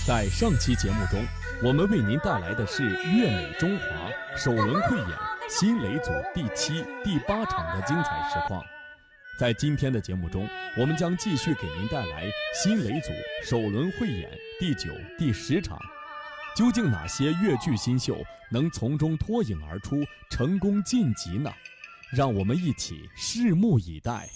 在上期节目中，我们为您带来的是粤美中华首轮汇演新雷组第7、第8场的精彩实况。在今天的节目中，我们将继续给您带来新雷组首轮汇演第9、第10场。究竟哪些粤剧新秀能从中脱颖而出，成功晋级呢？让我们一起拭目以待。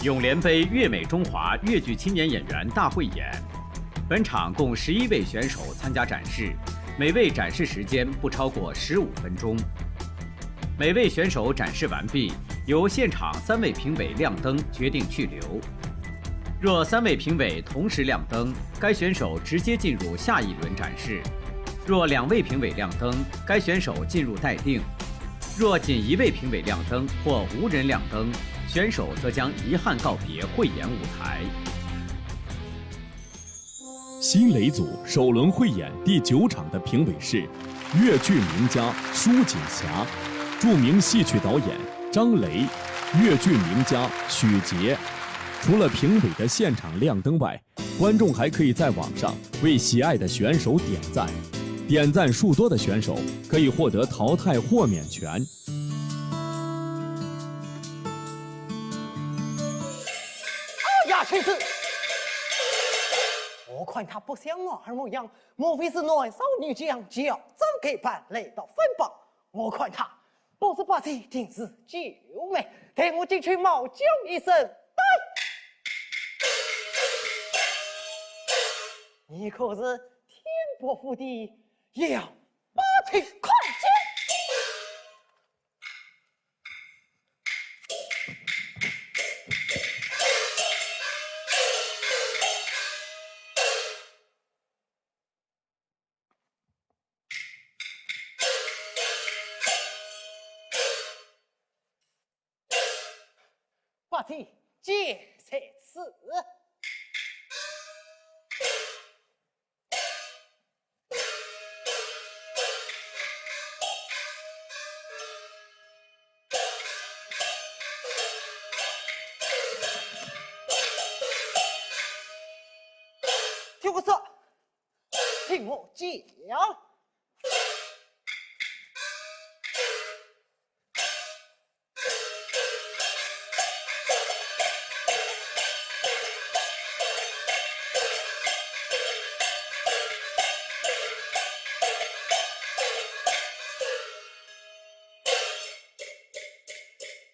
永联杯粤美中华粤剧青年演员大汇演，本场共11位选手参加展示，每位展示时间不超过15分钟。每位选手展示完毕，由现场3位评委亮灯决定去留。若3位评委同时亮灯，该选手直接进入下一轮展示；若2位评委亮灯，该选手进入待定；若仅1位评委亮灯或无人亮灯，选手则将遗憾告别汇演舞台。新雷组首轮汇演第9场的评委是粤剧名家舒锦霞、著名戏曲导演张雷、粤剧名家许杰。除了评委的现场亮灯外，观众还可以在网上为喜爱的选手点赞，点赞数多的选手可以获得淘汰豁免权。妻子，我看他不像儿模样，莫非是暖少女将脚正给伴来到分榜？我看他不是把这定是救命，带我进去猫叫一声，带！你可是天伯府的要把腿快进！把题解才词。听我说，听我讲。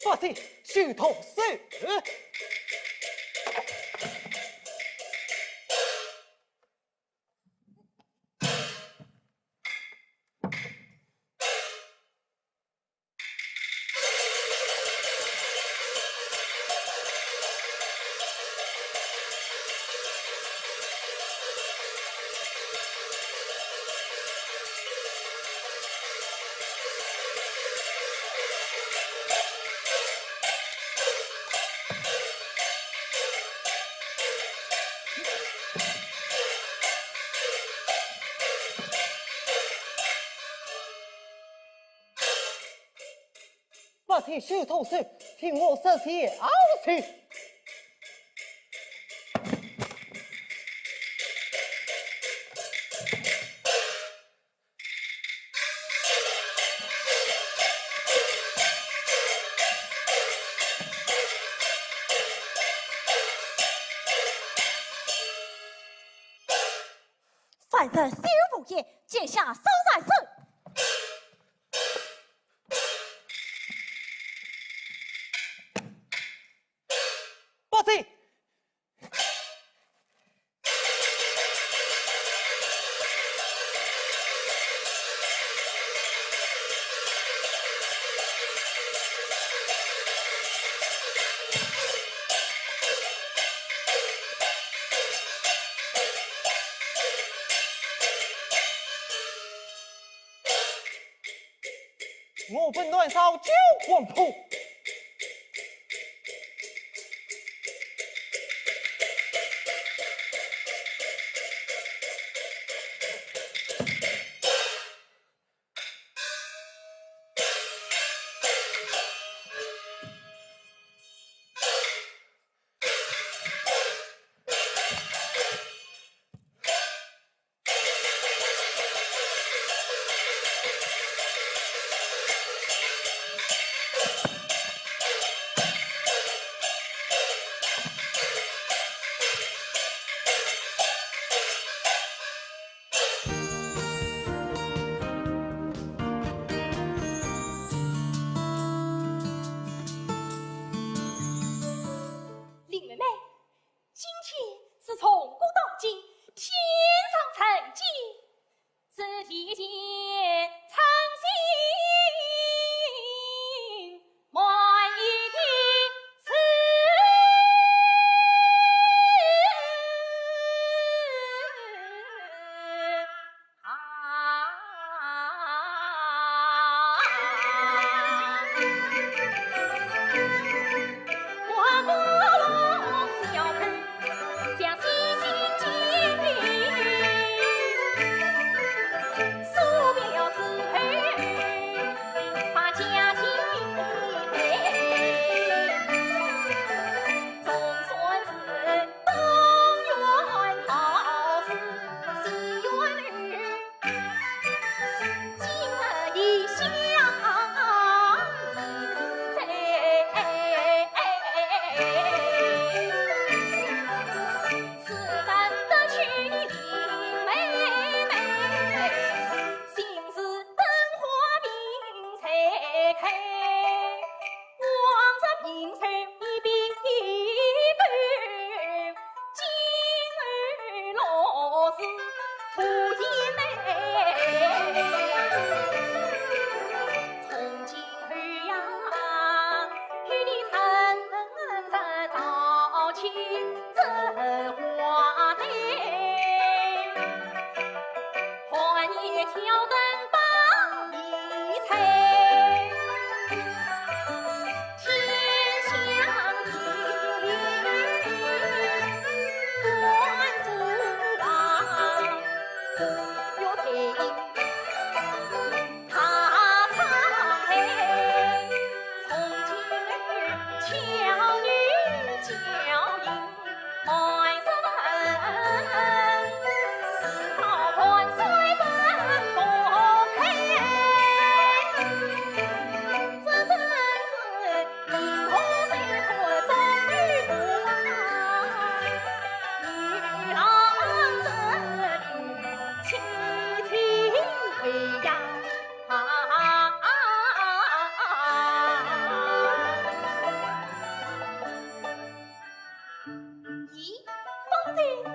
把这虚头手，把这虚头手，听我说些傲气。反正修复业接下收在手。把这我本暖烧酒馆铺。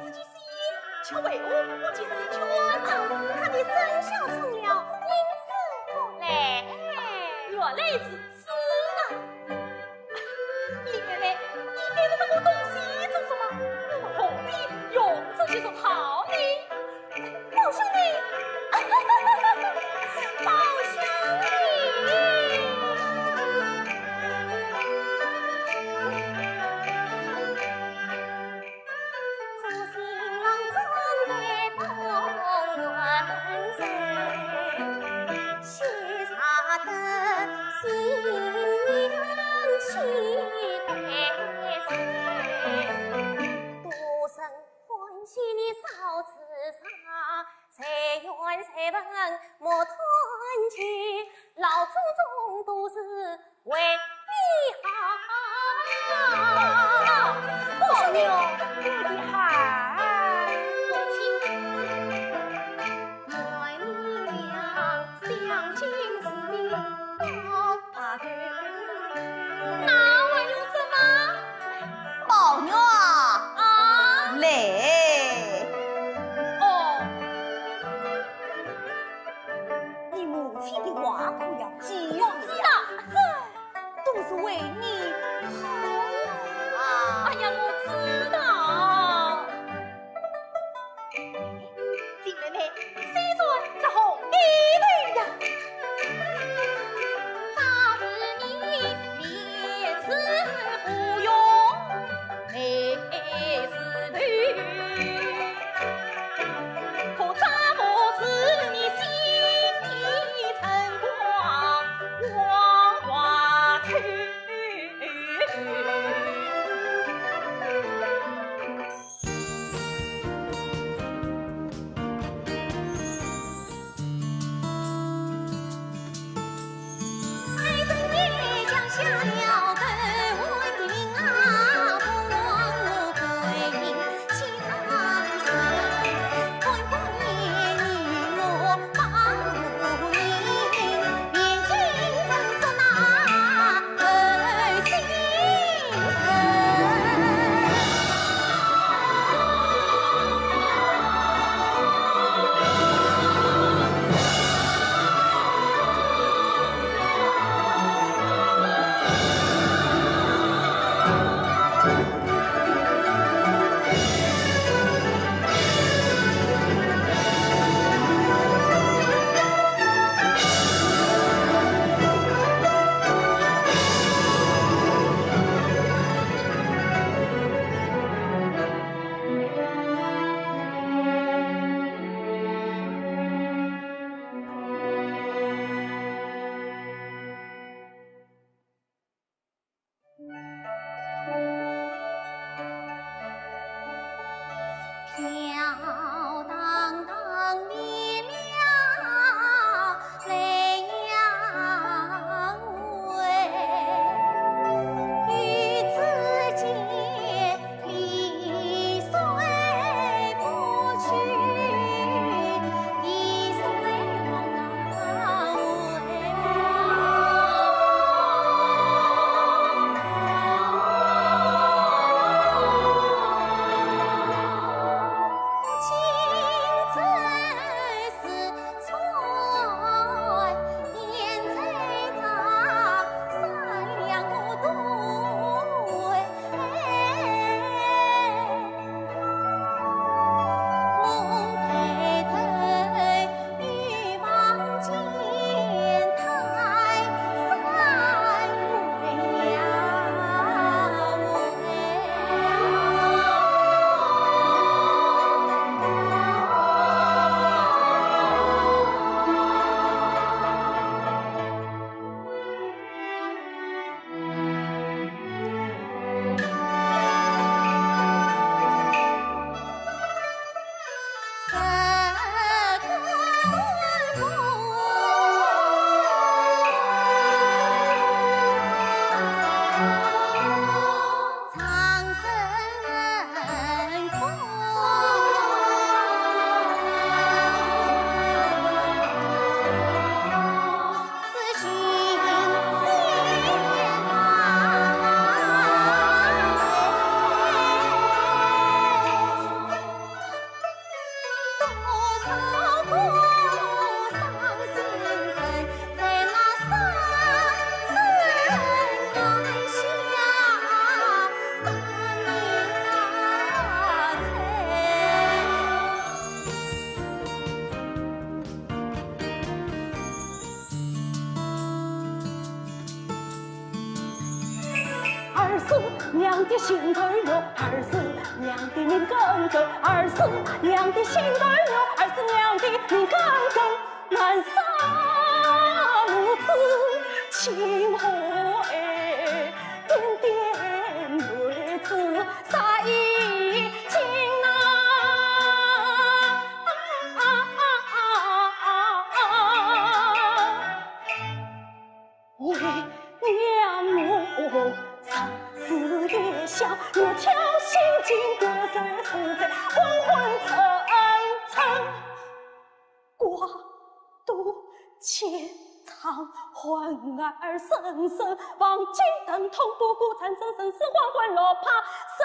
自己心，却为我不见自觉啊！看你生肖成了，因此过来，原来是此啊！林妹妹，你给了那个东西做什么？我何必用这几种好呢？宝兄弟，宝兄弟。才问莫团结，老祖宗都是为你好。婆娘，我的孩，母亲，爱你俩相敬如宾，好大哥，那还有什么？宝娘啊，来。话可要记我知道，这都是为你好啊！哎呀，我知道。林妹妹，虽然这红衣女呀，咋是你面是无用，眉是绿，可怎么是你心？下了个问定啊，不忘归其他事，官官你我帮不赢，面前怎说那个心飘荡荡离了泪阳尾，与子间离虽不去，一虽往回。娘的心儿哟，儿是娘的命更更，儿是娘的心儿哟，儿是娘的命更更。难杀母子情和爱，点点泪子洒一襟呐。为娘母长时夜宵，若挑心经得人实在，昏昏沉沉，挂肚前长唤儿声声，望金灯同不顾残生生死缓缓落怕神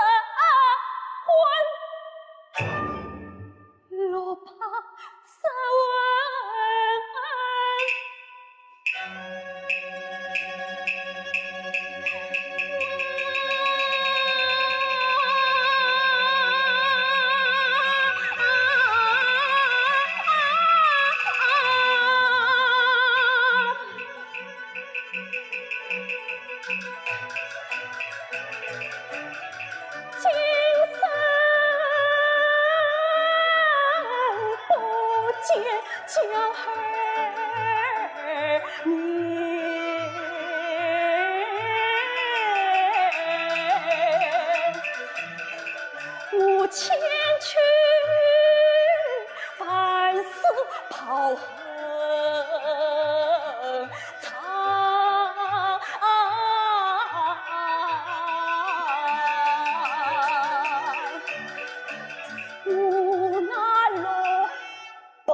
魂，落怕神江儿面，我前去半死抛横长，我那罗波。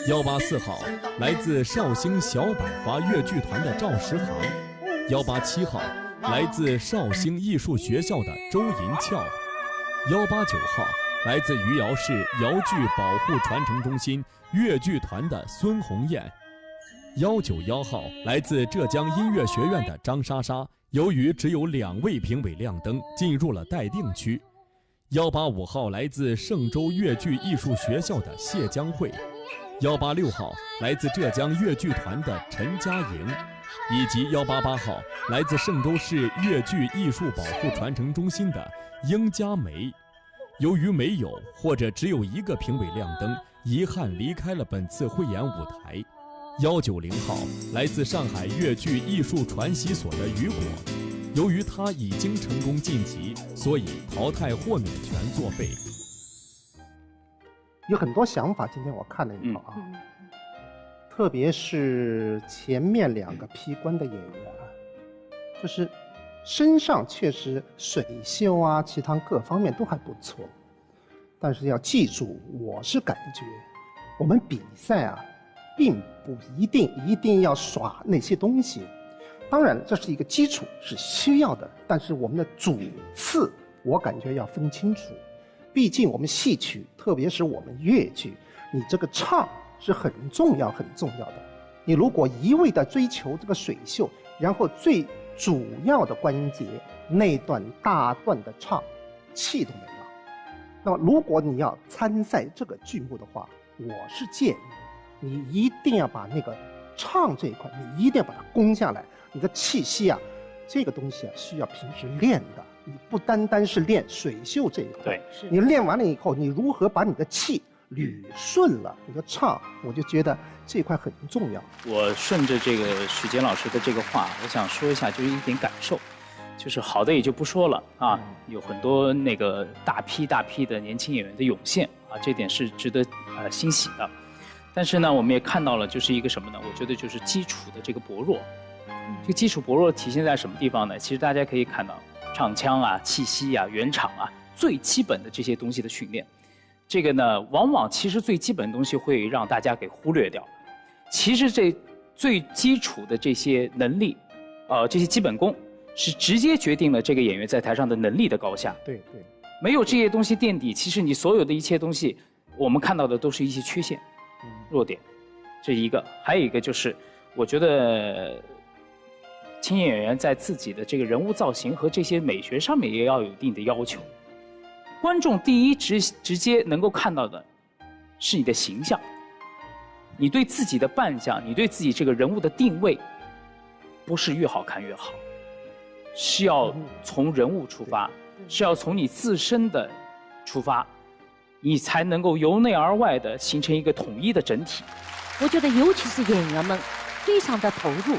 184号来自绍兴小百花越剧团的赵石航，187号来自绍兴艺术学校的周银翘，189号来自余姚市姚剧保护传承中心越剧团的孙红艳，191号来自浙江音乐学院的张莎莎，由于只有2位评委亮灯，进入了待定区。185号来自嵊州越剧艺术学校的谢江慧，186号来自浙江越剧团的陈佳莹，以及188号来自嵊州市越剧艺术保护传承中心的英佳梅由于没有或者只有一个评委亮灯，遗憾离开了本次汇演舞台。190号来自上海粤剧艺术传习所的雨果，由于他已经成功晋级，所以淘汰豁免权作废。有很多想法，今天我看了以后啊，特别是前面2个批官的演员啊，就是身上确实水袖啊，其他各方面都还不错，但是要记住，我是感觉我们比赛啊，并不一定要耍那些东西。当然，这是一个基础，是需要的，但是我们的主次，我感觉要分清楚。毕竟我们戏曲，特别是我们粤剧，你这个唱是很重要的。你如果一味的追求这个水袖，然后最主要的关节那段大段的唱，气都没了。那么如果你要参赛这个剧目的话，我是建议你一定要把那个唱这一块，你一定要把它攻下来。你的气息啊，这个东西啊，需要平时练的。你不单单是练水袖这一块，对，你练完了以后，你如何把你的气捋顺了，你的唱，我就觉得这一块很重要。我顺着这个许坚老师的这个话，我想说一下，就是一点感受，就是好的也就不说了啊，有很多那个大批的年轻演员的涌现啊，这点是值得欣喜的。但是呢，我们也看到了，就是一个什么呢？我觉得就是基础的这个薄弱。这个基础薄弱体现在什么地方呢？其实大家可以看到，唱腔啊、气息啊、圆场啊，最基本的这些东西的训练，这个呢，往往其实最基本的东西会让大家给忽略掉。其实这最基础的这些能力，这些基本功，是直接决定了这个演员在台上的能力的高下。对，没有这些东西垫底，其实你所有的一切东西，我们看到的都是一些缺陷、弱点，这一个。还有一个就是，我觉得青年演员在自己的这个人物造型和这些美学上面也要有一定的要求。观众第一直接能够看到的是你的形象，你对自己的扮相，你对自己这个人物的定位，不是越好看越好，是要从人物出发，是要从你自身的出发，你才能够由内而外的形成一个统一的整体。我觉得尤其是演员们非常的投入，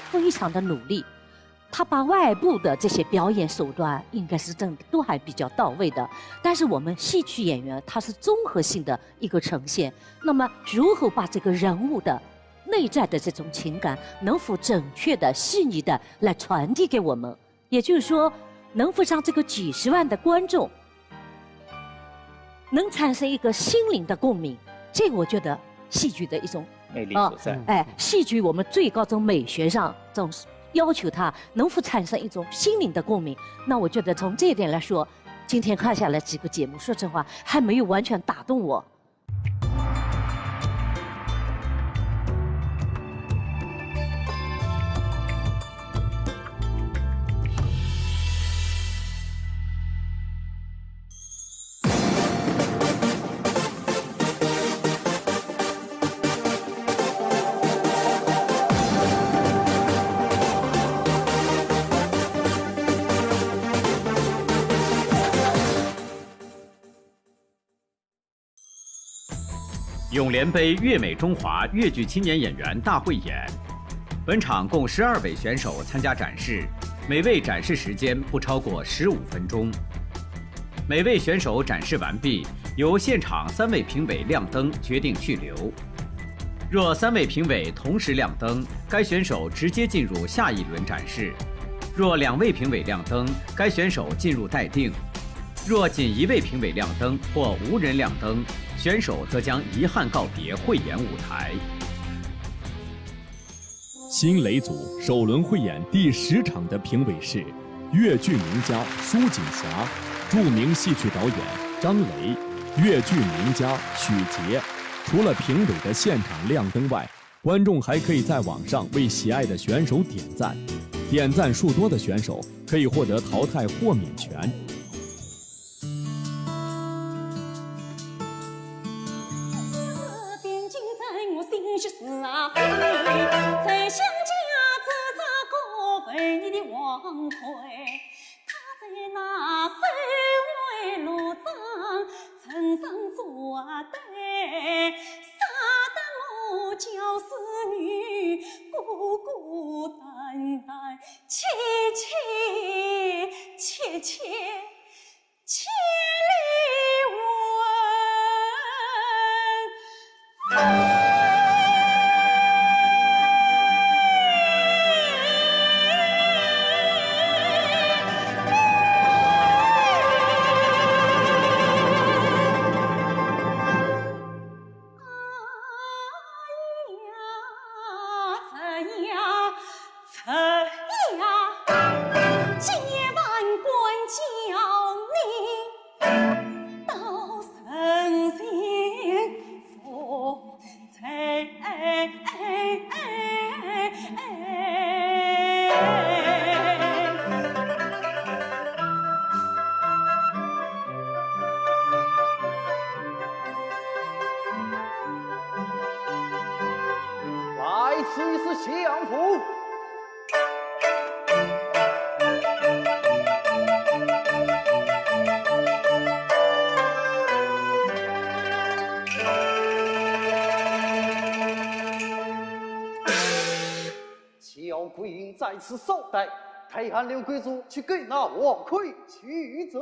非常的努力，他把外部的这些表演手段应该是都还比较到位的，但是我们戏曲演员他是综合性的一个呈现，那么如何把这个人物的内在的这种情感能否准确的细腻的来传递给我们，也就是说能否让这个几十万的观众能产生一个心灵的共鸣，这个我觉得戏剧的一种魅力所在。戏剧我们最高从美学上总要求它能否产生一种心灵的共鸣。那我觉得从这一点来说，今天看下来几个节目，说实话还没有完全打动我。永联杯粤美中华粤剧青年演员大汇演，本场共12位选手参加展示，每位展示时间不超过15分钟。每位选手展示完毕，由现场3位评委亮灯决定去留。若3位评委同时亮灯，该选手直接进入下一轮展示；若2位评委亮灯，该选手进入待定；若仅1位评委亮灯或无人亮灯，选手则将遗憾告别汇演舞台。新雷组首轮汇演第10场的评委是粤剧名家舒锦霞、著名戏曲导演张雷、粤剧名家许杰。除了评委的现场亮灯外，观众还可以在网上为喜爱的选手点赞，点赞数多的选手可以获得淘汰豁免权。在乡家自杂过为你的王魁，他在那守卫路上千里问。来，此是相府。乔贵英在此守待，太汉刘贵族去给那王魁取责。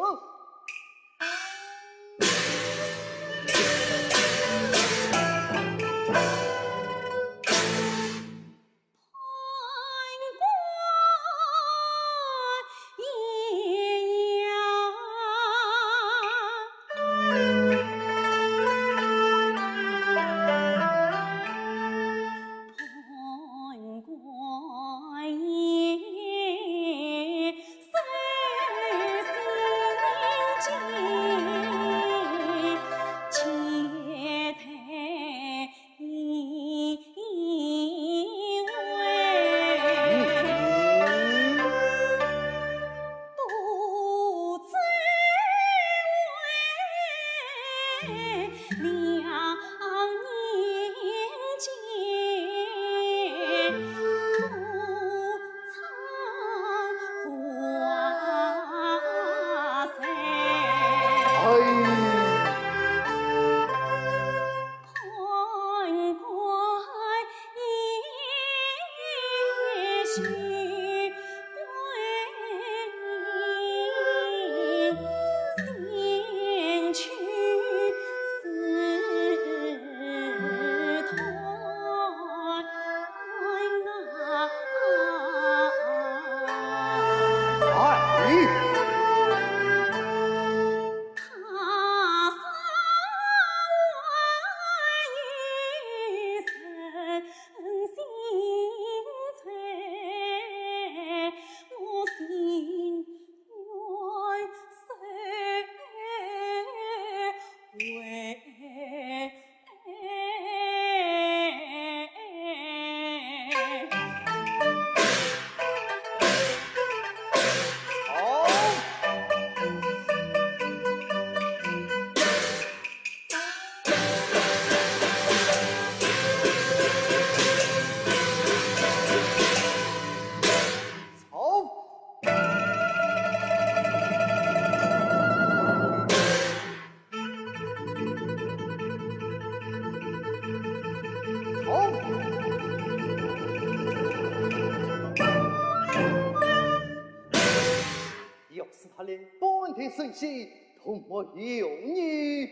要是他连半点声息都没有你，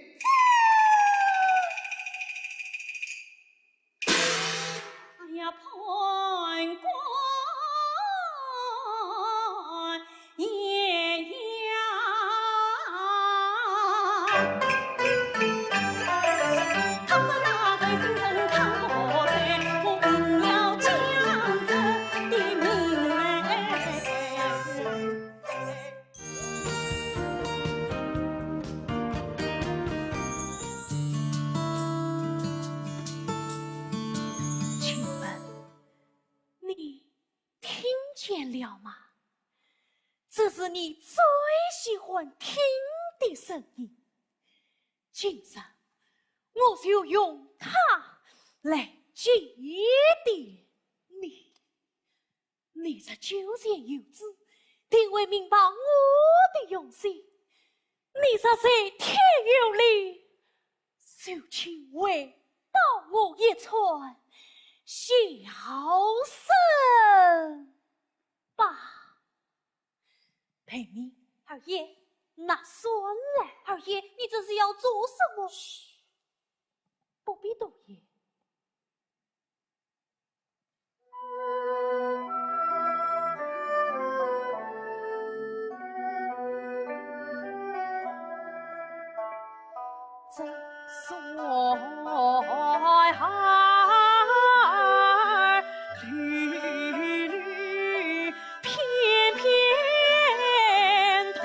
哎呀，判官爷呀，他说那个新人看我在，我定要将这的命来。请问你听见了吗？这是你最喜欢听的声音。今生我就用它来祭奠你。你这九前有知，定会明白我的用心。你这在天有理，就请回到我一串小声吧。陪你。二爷，那算了，二爷，你这是要做什么？不必多言。这算儿缕缕片片同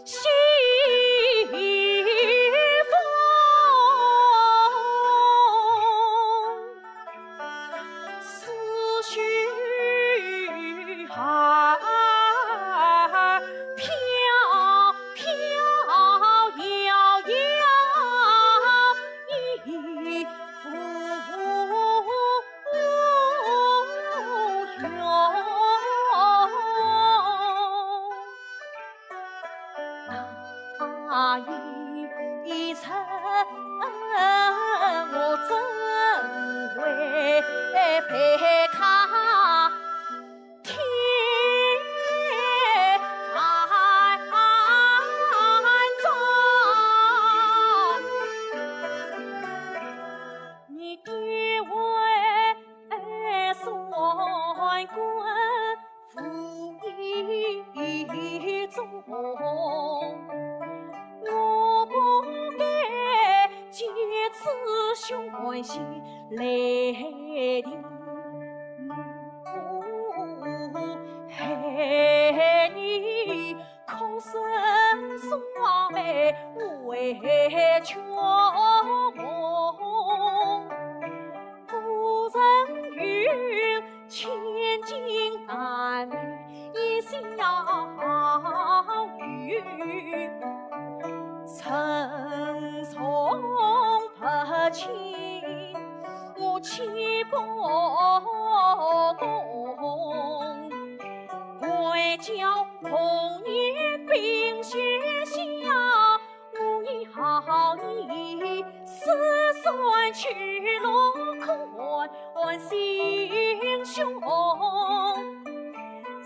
心风，思绪儿飘飘摇摇，一浮涌。那一程我怎会陪他天翻转？你爹为算官负一重，我不该借此兄关系来定，害你苦生双倍委屈。古人云：千金难买一笑语。陈松不亲，我岂不公？为叫红颜冰雪下，我已好你失算去落款心胸。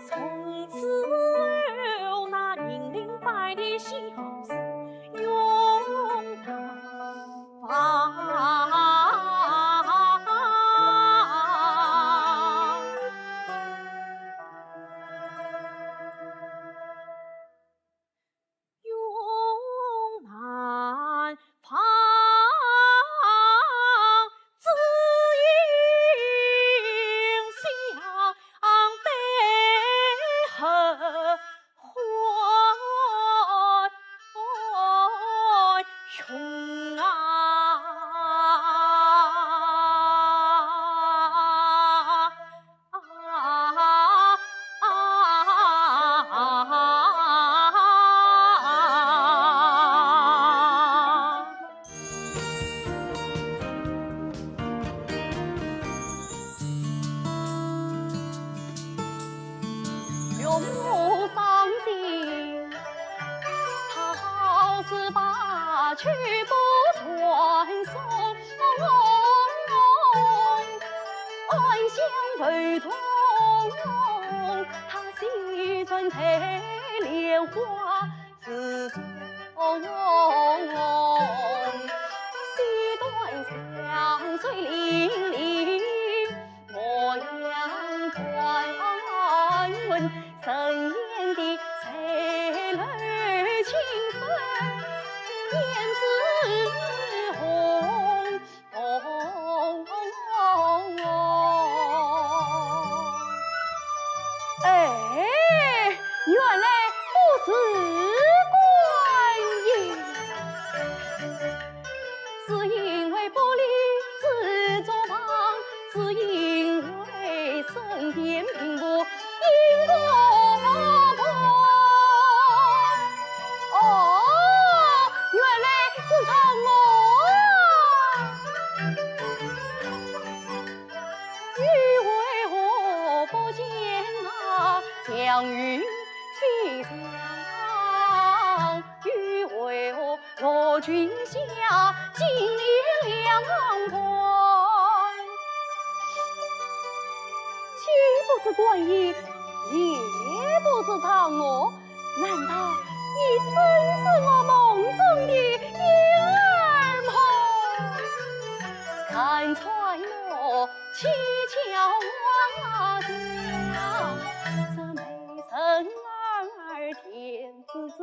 从此后那银铃百里笑声永难忘。去不传颂，爱乡如同他西村采莲花自中，西端香水凛凛，我阳关问神烟的翠绿清风。胭脂红，哎，原来不是官爷，是因为不理智作忙，是因为身边并不因果。相遇非常，欲为我落君下，金莲两关，岂不是官爷也不是他我，难道你真是我梦中的婴儿吗？看穿我蹊跷花香，这美人儿甜滋滋，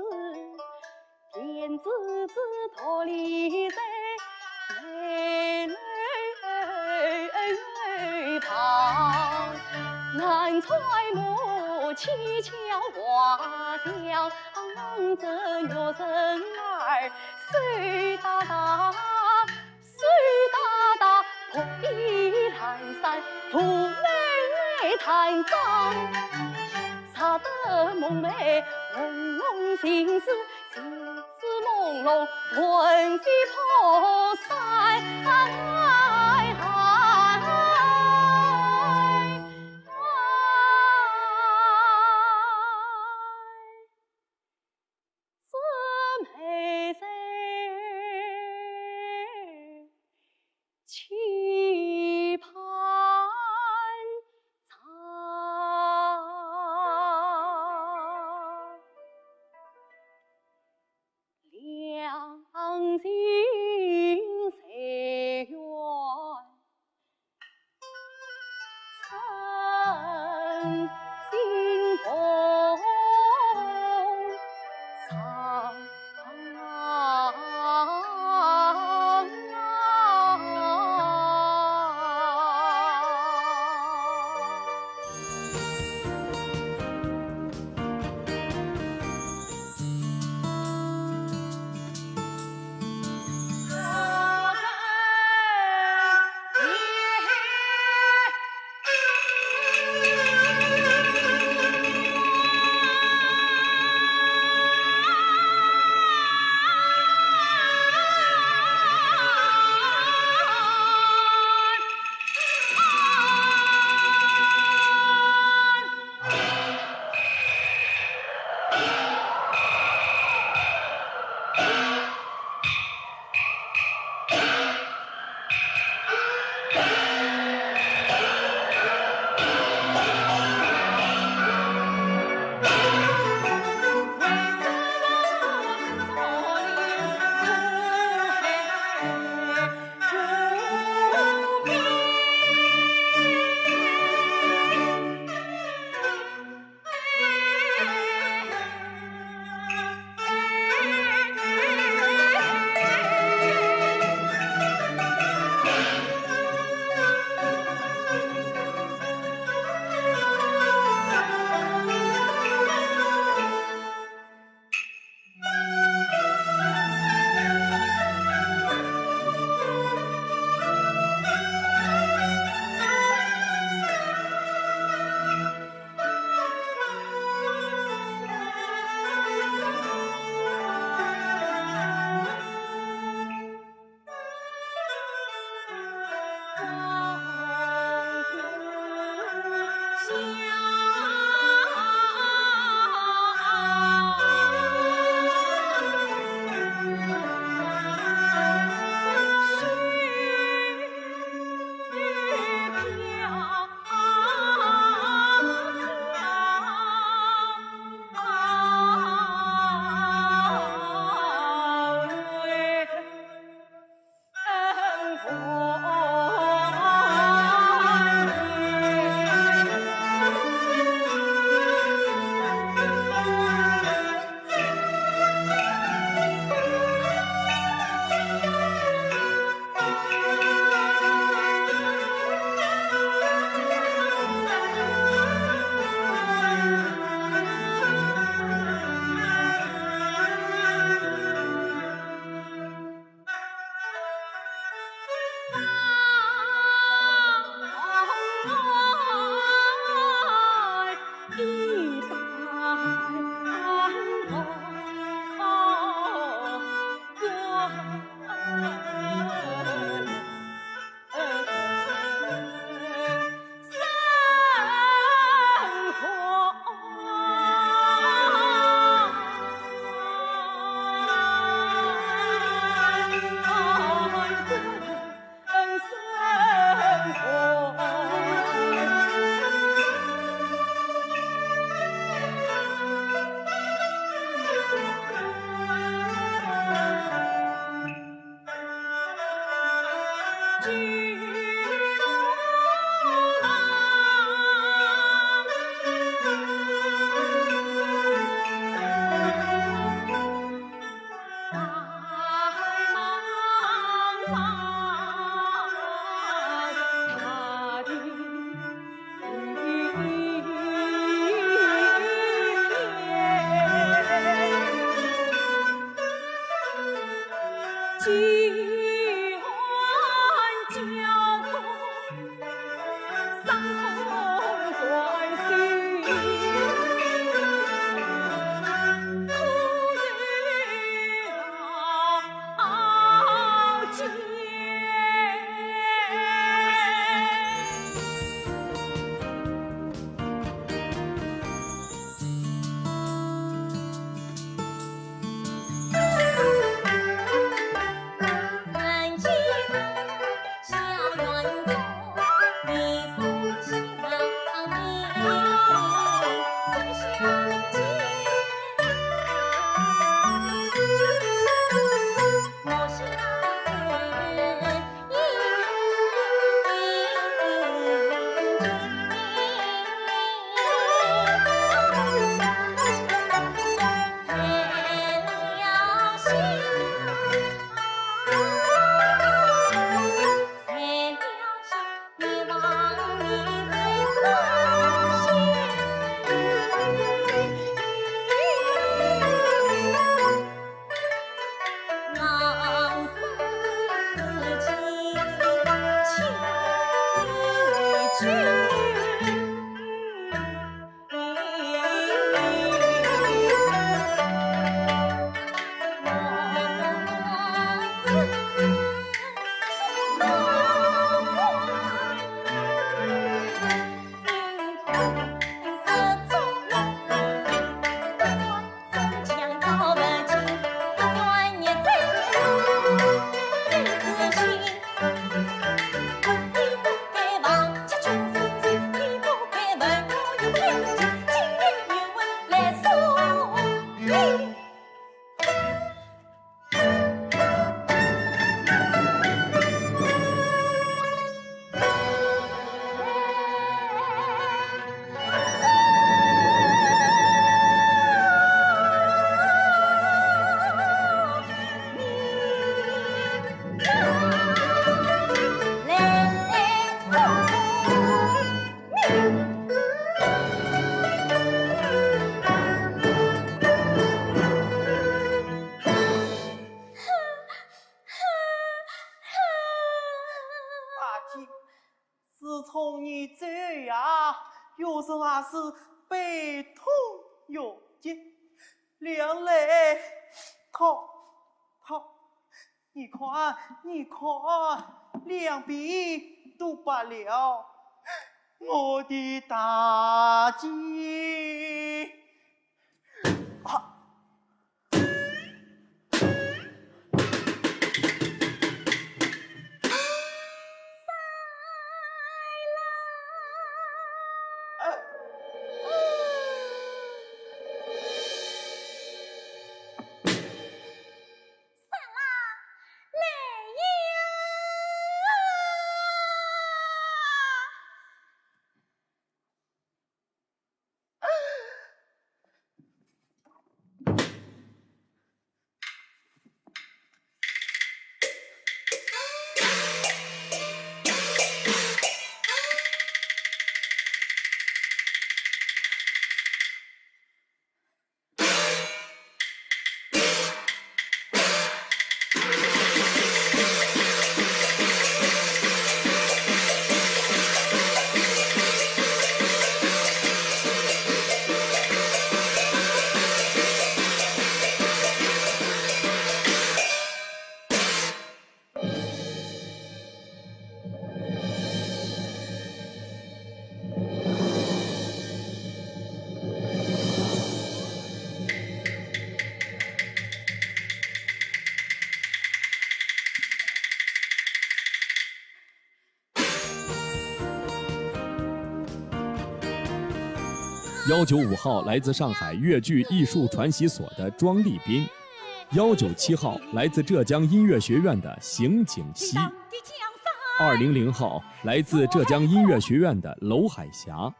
甜滋滋脱离在泪泪旁，难揣摩蹊跷花香，这月人儿水哒哒，水哒哒，破衣烂衫，土妹弹脏，杀得梦寐朦胧心思，心思朦胧魂飞魄散。期盼良心谁愿自从你走呀，有时还是悲痛欲绝，两泪滔滔。你看，你看，两鬓都白了，我的大姐。啊！195号来自上海粤剧艺术传习所的庄丽斌，197号来自浙江音乐学院的邢景熙，200号来自浙江音乐学院的娄海霞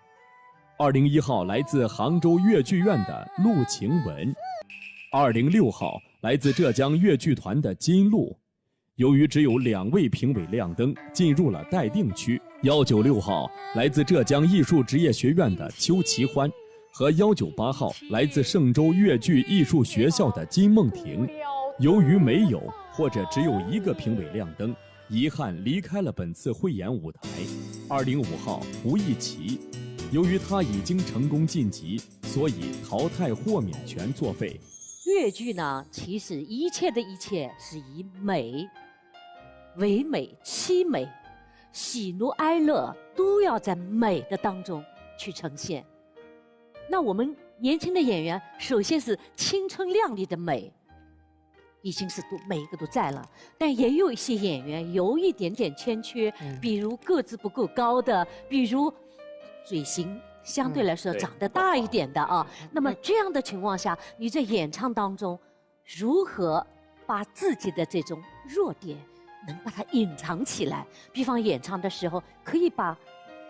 ，201号来自杭州粤剧院的陆晴雯，206号来自浙江粤剧团的金露。由于只有2位评委亮灯，进入了待定区。196号来自浙江艺术职业学院的邱其欢，和198号来自郑州粤剧艺术学校的金梦婷。由于没有或者只有1个评委亮灯，遗憾离开了本次汇演舞台。205号吴亦奇，由于他已经成功晋级，所以淘汰豁免权作废。粤剧呢，其实一切的一切是以美、唯美、凄美、喜怒哀乐都要在美的当中去呈现。那我们年轻的演员，首先是青春靓丽的美，已经是每一个都在了，但也有一些演员有一点点欠缺，比如个子不够高的，比如嘴型相对来说长得大一点的啊。那么这样的情况下，你在演唱当中如何把自己的这种弱点能把它隐藏起来？比方演唱的时候，可以把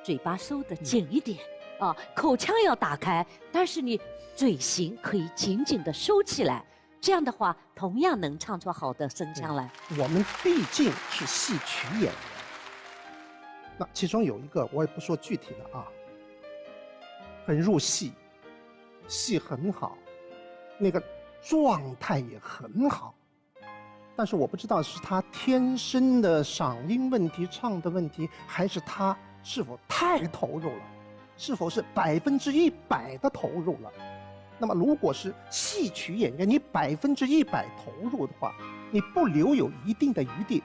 嘴巴收得紧一点啊，口腔要打开，但是你嘴型可以紧紧地收起来。这样的话，同样能唱出好的声腔来。我们毕竟是戏曲演员，那其中有一个我也不说具体的啊，很入戏，戏很好，那个状态也很好，但是我不知道是他天生的嗓音问题、唱的问题，还是他是否太投入了，是否是100%的投入了。那么如果是戏曲演员，你100%投入的话，你不留有一定的余地，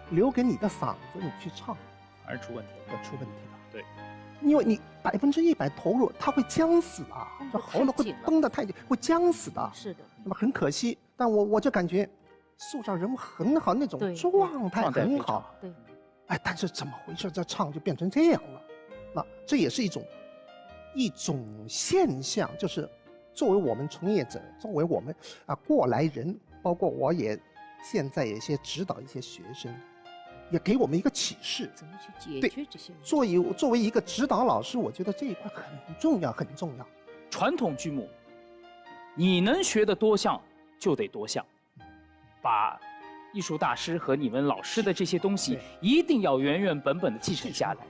留给你的嗓子你去唱，而出问题了，要出问题了。对，因为你100%投入，它会僵死的，这喉咙会绷得太紧，会僵死的。是的。那么很可惜，但我就感觉塑造人物很好，那种状态很好。对。哎，但是怎么回事？这唱就变成这样了，那这也是一种现象，就是作为我们从业者，作为我们过来人，包括我也现在有些指导一些学生，也给我们一个启示，怎么去解决这些？作为一个指导老师，我觉得这一块很重要，很重要。传统剧目，你能学得多像就得多像，把艺术大师和你们老师的这些东西一定要原原本本的继承下来，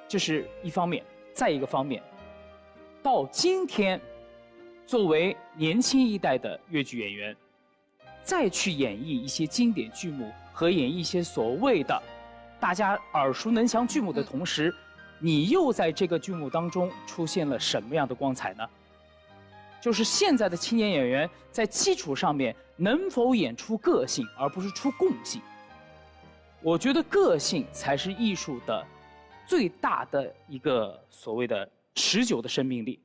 这是一方面。再一个方面，到今天，作为年轻一代的越剧演员，再去演绎一些经典剧目和演绎一些所谓的大家耳熟能详剧目的同时，你又在这个剧目当中出现了什么样的光彩呢？就是现在的青年演员在基础上面能否演出个性，而不是出共性。我觉得个性才是艺术的最大的一个所谓的持久的生命力。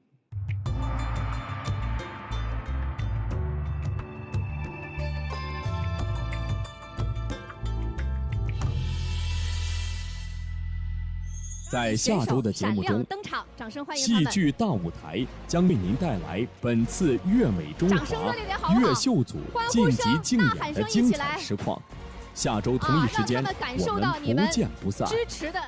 在下周的节目中，登场，掌声欢迎戏剧大舞台将为您带来本次粤美中华越秀组晋级竞演的精彩实况。下周同一时间，我们不见不散。支持的